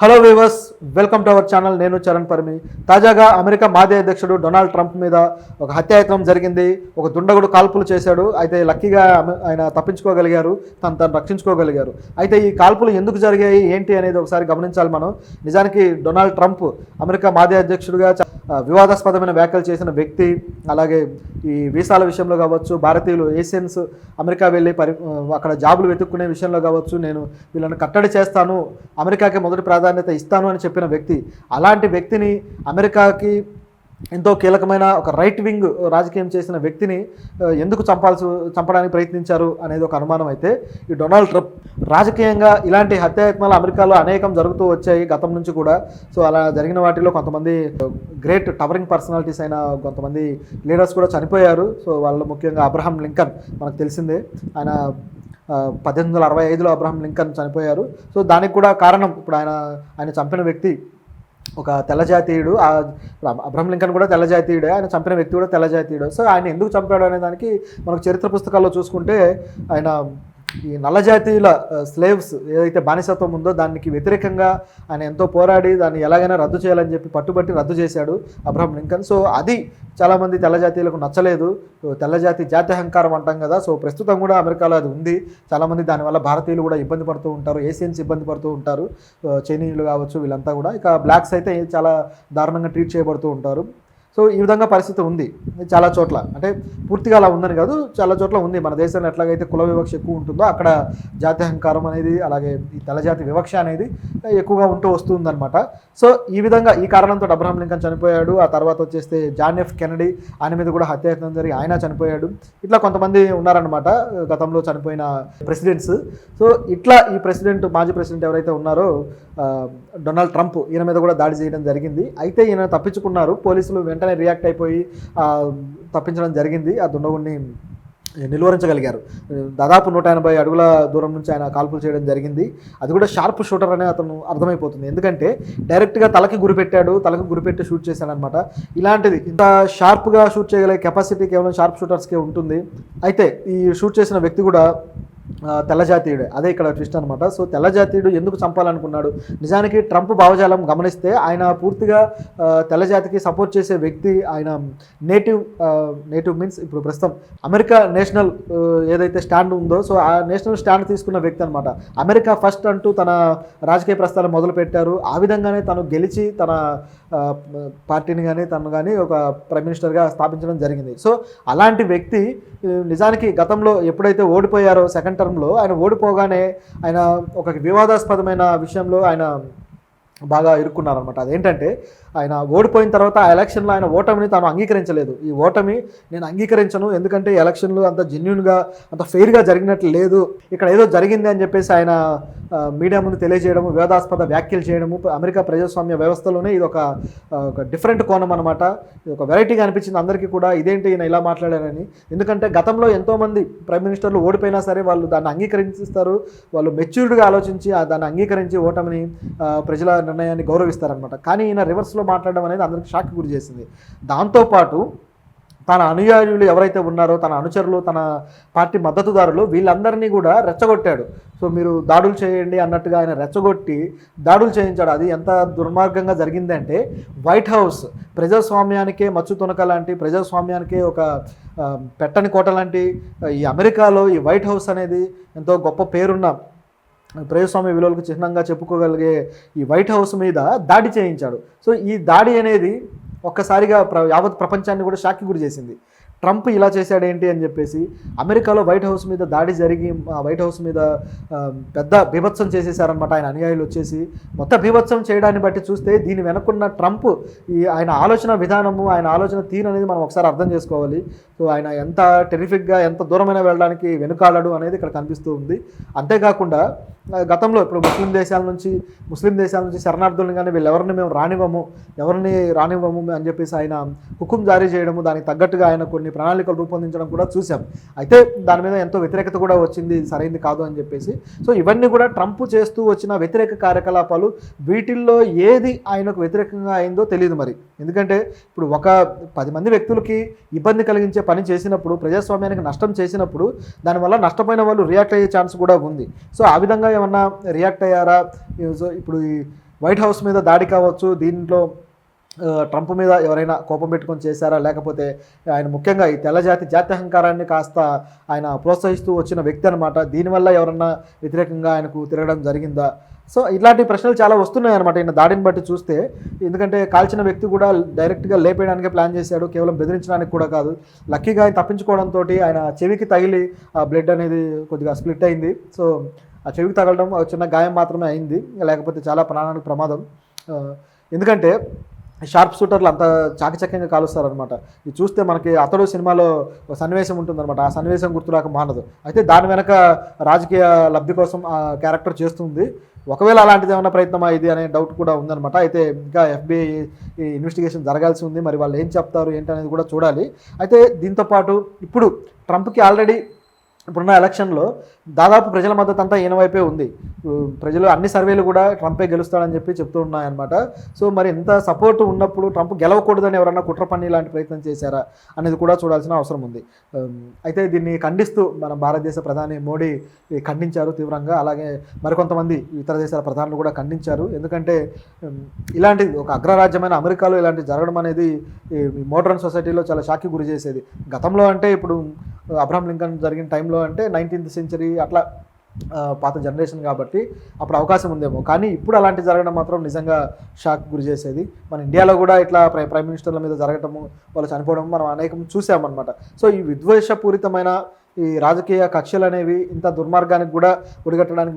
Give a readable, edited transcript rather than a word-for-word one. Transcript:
Hello viewers, welcome to our channel. నేను చరణ్ పరిమి. తాజాగా America మాజీ అధ్యక్షుడు డొనాల్డ్ ట్రంప్ మీద ఒక హత్యాయత్నం జరిగింది. ఒక దుండగుడు కాల్పులు చేశాడు. అయితే లక్కీగా ఆయన తప్పించుకోగలిగారు, తను రక్షించుకోగలిగారు. అయితే ఈ కాల్పులు ఎందుకు జరిగాయి ఏంటి అనేది ఒకసారి గమనించాలి మనం. నిజానికి డొనాల్డ్ ట్రంప్ అమెరికా మాజీ అధ్యక్షుడిగా వివాదాస్పదమైన వ్యాఖ్యలు చేసిన వ్యక్తి. అలాగే ఈ వీసాల విషయంలో కావచ్చు, భారతీయులు ఏషియన్స్ అమెరికా వెళ్ళి అక్కడ జాబులు వెతుక్కునే విషయంలో కావచ్చు, నేను వీళ్ళని కట్టడి చేస్తాను, అమెరికాకి మొదటి ప్రాధాన్యత ఇస్తాను అని చెప్పిన వ్యక్తి. అలాంటి వ్యక్తిని, అమెరికాకి ఎంతో కీలకమైన ఒక రైట్ వింగ్ రాజకీయం చేసిన వ్యక్తిని ఎందుకు చంపడానికి ప్రయత్నించారు అనేది ఒక అనుమానం. అయితే ఈ డొనాల్డ్ ట్రంప్ రాజకీయంగా ఇలాంటి హత్యాయత్నాలు అమెరికాలో అనేకం జరుగుతూ వచ్చాయి గతం నుంచి కూడా. సో అలా జరిగిన వాటిలో కొంతమంది గ్రేట్ టవరింగ్ పర్సనాలిటీస్ అయిన కొంతమంది లీడర్స్ కూడా చనిపోయారు. సో వాళ్ళు ముఖ్యంగా అబ్రహాం లింకన్, మనకు తెలిసిందే. ఆయన 1865లో అబ్రహాం లింకన్ చనిపోయారు. సో దానికి కూడా కారణం ఇప్పుడు ఆయన చంపిన వ్యక్తి ఒక తెల్లజాతీయుడు. అబ్రహాం లింకన్ కూడా తెల్లజాతీయుడే, ఆయన చంపిన వ్యక్తి కూడా తెల్లజాతీయుడు. సో ఆయన ఎందుకు చంపాడు అనే దానికి మనకు చరిత్ర పుస్తకాల్లో చూసుకుంటే ఆయన ఈ నల్లజాతీయుల స్లేవ్స్ ఏదైతే బానిసత్వం ఉందో దానికి వ్యతిరేకంగా ఆయన ఎంతో పోరాడి దాన్ని ఎలాగైనా రద్దు చేయాలని చెప్పి పట్టుబట్టి రద్దు చేశాడు అబ్రహాం లింకన్. సో అది చాలామంది తెల్లజాతీయులకు నచ్చలేదు. జాత్యహంకారం అంటాం కదా. సో ప్రస్తుతం కూడా అమెరికాలో అది ఉంది. చాలామంది దానివల్ల భారతీయులు కూడా ఇబ్బంది పడుతూ ఉంటారు, ఏషియన్స్ ఇబ్బంది పడుతూ ఉంటారు, చైనీయులు కావచ్చు, వీళ్ళంతా కూడా. ఇక బ్లాక్స్ అయితే చాలా దారుణంగా ట్రీట్ చేయబడుతూ ఉంటారు. సో ఈ విధంగా పరిస్థితి ఉంది చాలా చోట్ల. అంటే పూర్తిగా అలా ఉందని కాదు, చాలా చోట్ల ఉంది. మన దేశంలో ఎట్లాగైతే కుల వివక్ష ఎక్కువ ఉంటుందో అక్కడ జాత్యహంకారం అనేది, అలాగే ఈ తెల్లజాతి వివక్ష అనేది ఎక్కువగా ఉంటూ వస్తుందన్నమాట. సో ఈ విధంగా ఈ కారణంతో అబ్రహాం లింకన్ చనిపోయాడు. ఆ తర్వాత వచ్చేస్తే జాన్ ఎఫ్ కెనడీ, ఆయన మీద కూడా హత్యాయత్నం జరిగి ఆయన చనిపోయాడు. ఇట్లా కొంతమంది ఉన్నారనమాట గతంలో చనిపోయిన ప్రెసిడెంట్స్. సో ఇట్లా ఈ మాజీ ప్రెసిడెంట్ ఎవరైతే ఉన్నారో డొనాల్డ్ ట్రంప్, ఈయన మీద కూడా దాడి చేయడం జరిగింది. అయితే ఈయన తప్పించుకున్నారు. పోలీసులు వెంటనే రియాక్ట్ అయిపోయి తప్పించడం జరిగింది. ఆ దుండగుడిని నిలువరించగలిగారు. దాదాపు 180 అడుగుల దూరం నుంచి ఆయన కాల్పులు చేయడం జరిగింది. అది కూడా షార్ప్ షూటర్ అనే అతను అర్థమైపోతుంది. ఎందుకంటే డైరెక్ట్గా తలకి గురిపెట్టి షూట్ చేశాడనమాట. ఇలాంటిది ఇంత షార్ప్గా షూట్ చేయగలిగే కెపాసిటీ కేవలం షార్ప్ షూటర్స్కే ఉంటుంది. అయితే ఈ షూట్ చేసిన వ్యక్తి కూడా తెల్లజాతీయుడే. అదే ఇక్కడ ట్విస్ట్ అనమాట. సో తెల్లజాతీయుడు ఎందుకు చంపాలనుకున్నాడు? నిజానికి ట్రంప్ భావజాలం గమనిస్తే ఆయన పూర్తిగా తెల్లజాతికి సపోర్ట్ చేసే వ్యక్తి. ఆయన నేటివ్ మీన్స్ ఇప్పుడు ప్రస్తుతం అమెరికా నేషనల్ ఏదైతే స్టాండ్ ఉందో, సో ఆ నేషనల్ స్టాండ్ తీసుకున్న వ్యక్తి అనమాట. అమెరికా ఫస్ట్ అంటూ తన రాజకీయ ప్రస్థానం మొదలుపెట్టారు. ఆ విధంగానే తను గెలిచి తన పార్టీని కానీ ఒక ప్రైమ్ మినిస్టర్గా స్థాపించడం జరిగింది. సో అలాంటి వ్యక్తి నిజానికి గతంలో ఎప్పుడైతే ఓడిపోయారో సెకండ్ టర్మ్లో, ఆయన ఓడిపోగానే ఆయన ఒక వివాదాస్పదమైన విషయంలో ఆయన బాగా ఇరుక్కున్నారనమాట. అదేంటంటే ఆయన ఓడిపోయిన తర్వాత ఆ ఎలక్షన్లో ఆయన ఓటమిని తాను అంగీకరించలేదు. ఈ ఓటమి నేను అంగీకరించను, ఎందుకంటే ఎలక్షన్లు అంత జెన్యూన్గా అంత ఫెయిర్గా జరిగినట్లు లేదు, ఇక్కడ ఏదో జరిగింది అని చెప్పేసి ఆయన మీడియా ముందు తెలియజేయడము, వివాదాస్పద వ్యాఖ్యలు చేయడము. అమెరికా ప్రజాస్వామ్య వ్యవస్థలోనే ఇది ఒక డిఫరెంట్ కోణం అనమాట. ఇది ఒక వెరైటీగా అనిపించింది అందరికీ కూడా. ఇదేంటి ఈయన ఇలా మాట్లాడారని. ఎందుకంటే గతంలో ఎంతోమంది ప్రైమ్ మినిస్టర్లు ఓడిపోయినా సరే వాళ్ళు దాన్ని అంగీకరిస్తారు. వాళ్ళు మెచ్యూర్డ్గా ఆలోచించి దాన్ని అంగీకరించి ఓటమిని ప్రజల నిర్ణయాన్ని గౌరవిస్తారనమాట. కానీ ఈయన రివర్స్లో మాట్లాడడం అనేది అందరికీ షాక్ గురి చేసింది. దాంతోపాటు తన అనుయాయులు ఎవరైతే ఉన్నారో, తన అనుచరులు, తన పార్టీ మద్దతుదారులు, వీళ్ళందరినీ కూడా రెచ్చగొట్టాడు. సో మీరు దాడులు చేయండి అన్నట్టుగా ఆయన రెచ్చగొట్టి దాడులు చేయించాడు. అది ఎంత దుర్మార్గంగా జరిగిందంటే, వైట్ హౌస్ ప్రజాస్వామ్యానికే మచ్చు తునక లాంటి, ప్రజాస్వామ్యానికే ఒక పెట్టని కోట లాంటి ఈ అమెరికాలో ఈ వైట్ హౌస్ అనేది ఎంతో గొప్ప పేరున్న ప్రజాస్వామ్య విలువలకు చిహ్నంగా చెప్పుకోగలిగే ఈ వైట్ హౌస్ మీద దాడి చేయించాడు. సో ఈ దాడి అనేది ఒక్కసారిగా యావత్ ప్రపంచాన్ని కూడా షాక్కి గురి చేసింది. ట్రంప్ ఇలా చేశాడేంటి అని చెప్పేసి అమెరికాలో వైట్ హౌస్ మీద దాడి జరిగి వైట్ హౌస్ మీద పెద్ద బీభత్సం చేసేసారనమాట ఆయన అనుయాయులు వచ్చేసి. మొత్తం బీభత్సం చేయడాన్ని బట్టి చూస్తే దీని వెనక్కున్న ట్రంప్ ఆయన ఆలోచన విధానము, ఆయన ఆలోచన తీరు అనేది మనం ఒకసారి అర్థం చేసుకోవాలి. సో ఆయన ఎంత టెరిఫిక్గా, ఎంత దూరమైన వెళ్ళడానికి వెనుకాడడు అనేది ఇక్కడ కనిపిస్తూ ఉంది. అంతేకాకుండా గతంలో ఇప్పుడు ముస్లిం దేశాల నుంచి శరణార్థులను కానీ వీళ్ళెవరిని మేము రానివ్వము అని చెప్పేసి ఆయన హుకుం జారీ చేయడము, దానికి తగ్గట్టుగా ఆయన కొన్ని ప్రణాళికలు రూపొందించడం కూడా చూసాం. అయితే దాని మీద ఎంతో వ్యతిరేకత కూడా వచ్చింది, సరైంది కాదు అని చెప్పేసి. సో ఇవన్నీ కూడా ట్రంప్ చేస్తూ వచ్చిన వ్యతిరేక కార్యకలాపాలు. వీటిల్లో ఏది ఆయనకు వ్యతిరేకంగా అయిందో తెలియదు మరి. ఎందుకంటే ఇప్పుడు ఒక 10 మంది వ్యక్తులకి ఇబ్బంది కలిగించే పని చేసినప్పుడు, ప్రజాస్వామ్యానికి నష్టం చేసినప్పుడు, దానివల్ల నష్టపోయిన వాళ్ళు రియాక్ట్ అయ్యే ఛాన్స్ కూడా ఉంది. సో ఆ విధంగా ఏమన్నా రియాక్ట్ అయ్యారా? సో ఇప్పుడు వైట్ హౌస్ మీద దాడి కావచ్చు, దీంట్లో ట్రంప్ మీద ఎవరైనా కోపం పెట్టుకొని చేశారా, లేకపోతే ఆయన ముఖ్యంగా ఈ తెల్లజాతి జాత్యహంకారాన్ని కాస్త ఆయన ప్రోత్సహిస్తూ వచ్చిన వ్యక్తి అనమాట. దీనివల్ల ఎవరన్నా వ్యతిరేకంగా ఆయనకు తిరగడం జరిగిందా? సో ఇట్లాంటి ప్రశ్నలు చాలా వస్తున్నాయి అనమాట ఈయన దాడిని బట్టి చూస్తే. ఎందుకంటే కాల్చిన వ్యక్తి కూడా డైరెక్ట్గా లేపేయడానికే ప్లాన్ చేశాడు, కేవలం బెదిరించడానికి కూడా కాదు. లక్కీగా ఆయన తప్పించుకోవడంతో ఆయన చెవికి తగిలి ఆ బ్లడ్ అనేది కొద్దిగా స్ప్లిట్ అయింది. సో ఆ చెవికి తగలడం చిన్న గాయం మాత్రమే అయింది, లేకపోతే చాలా ప్రాణానికి ప్రమాదం. ఎందుకంటే షార్ప్ షూటర్లు అంత చాకచక్యంగా కాలుస్తారనమాట. ఇది చూస్తే మనకి అతడు సినిమాలో ఒక సన్నివేశం ఉంటుందన్నమాట, ఆ సన్నివేశం గుర్తురాక మానదు. అయితే దాని వెనక రాజకీయ లబ్ధి కోసం ఆ క్యారెక్టర్ చేస్తుంది. ఒకవేళ అలాంటిది ఏమైనా ప్రయత్నమా ఇది అనే డౌట్ కూడా ఉందన్నమాట. అయితే ఇంకా FBI ఇన్వెస్టిగేషన్ జరగాల్సి ఉంది, మరి వాళ్ళు ఏం చెప్తారు ఏంటి అనేది కూడా చూడాలి. అయితే దీంతోపాటు ఇప్పుడు ట్రంప్కి ఆల్రెడీ ఇప్పుడున్న ఎలక్షన్లో దాదాపు ప్రజల మద్దతు అంతా ఈయన వైపే ఉంది. ప్రజలు అన్ని సర్వేలు కూడా ట్రంపే గెలుస్తాడని చెప్పి చెప్తూ ఉన్నాయన్నమాట. సో మరి ఇంత సపోర్ట్ ఉన్నప్పుడు ట్రంప్ గెలవకూడదని ఎవరన్నా కుట్ర పన్ని ఇలాంటి ప్రయత్నం చేశారా అనేది కూడా చూడాల్సిన అవసరం ఉంది. అయితే దీన్ని ఖండిస్తూ మన భారతదేశ ప్రధాని మోడీ ఖండించారు తీవ్రంగా. అలాగే మరికొంతమంది ఇతర దేశాల ప్రధానులు కూడా ఖండించారు. ఎందుకంటే ఇలాంటి ఒక అగ్రరాజ్యమైన అమెరికాలో ఇలాంటి జరగడం అనేది ఈ మోడర్న్ సొసైటీలో చాలా షాక్కి గురి చేసేది. గతంలో అంటే ఇప్పుడు అబ్రహం లింకన్ జరిగిన టైంలో అంటే 19th సెంచరీ అట్లా పాత జనరేషన్ కాబట్టి అప్పుడు అవకాశం ఉందేమో, కానీ ఇప్పుడు అలాంటి జరగడం మాత్రం నిజంగా షాక్ గురి చేసేది. మన ఇండియాలో కూడా ఇట్లా ప్రైమ్ మినిస్టర్ల మీద జరగటము, వాళ్ళు చనిపోవడం మనం అనేకం చూసామన్నమాట. సో ఈ విద్వేషపూరితమైన ఈ రాజకీయ కక్షలు అనేవి ఇంత దుర్మార్గానికి కూడా ఒడిగట్టడానికి